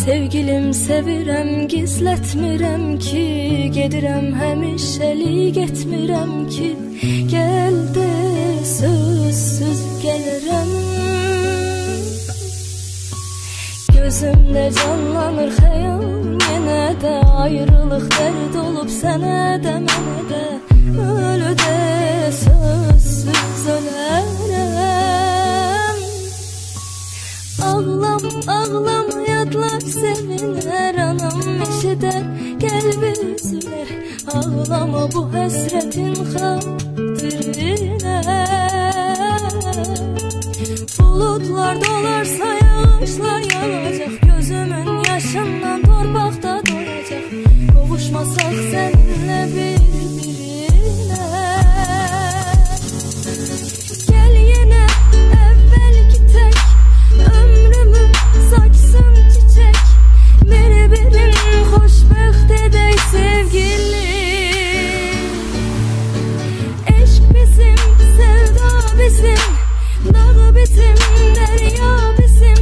Sevgilim sevirəm, gizlətmirəm ki, gedirəm həmişəlik etmirəm ki, gəldi sözsüz gəlirəm. Gözümdə canlanır xəyal, yenə də ayrılıq dərd olub sənə də mənə də, ölüdə sözsüz ölərəm. Ağlam, ağlam, yadlar sevinər, anam eşidər, qəlbi üzülər. Ağlama bu həsrətin xatirinə. Buludlar dolarsa yağışlar yağacaq, gözümün yaşından torpaqda doyacaq. Qovuşmasaq səninlə bir-birinə. Gəl yenə əvvəlki tək, ömrümü saçsın çiçək, bir-birin xoşbəxt edək sevgilim. Eşq bizim, sevda bizim, dağ bizim, dərya bizim,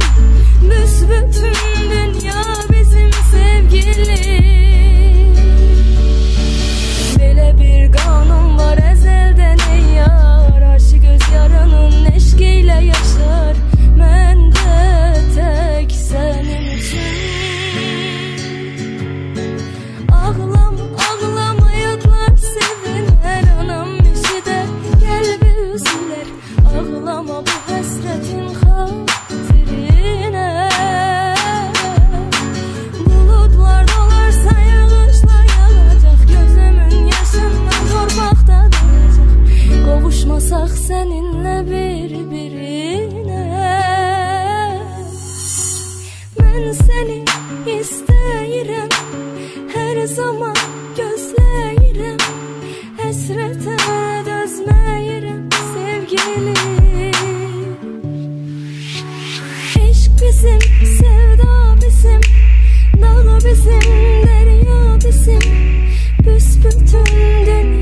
büsbütün dünya bizim sevgilim. Belə bir qanun var əzəldən ey yar, aşıq öz yaranın eşqi ilə yaşar, mən də tək sənin üçün. Ağlam, ağlam, yadlar sevinər, anam eşidər, qəlbi üzülər. Ağlama bu həsrətin xatirinə. Buludlar dolarsa yağışlar yağacaq, gözümün yaşından torpaqda doyacaq. Qovuşmasaq səninlə bir-birinə. Mən səni istəyirəm, hər zaman gözləyirəm, həsrətə dözməyirəm sevgilim. Eşq bizim, sevda bizim, dağ bizim, dərya bizim, büsbütün dünya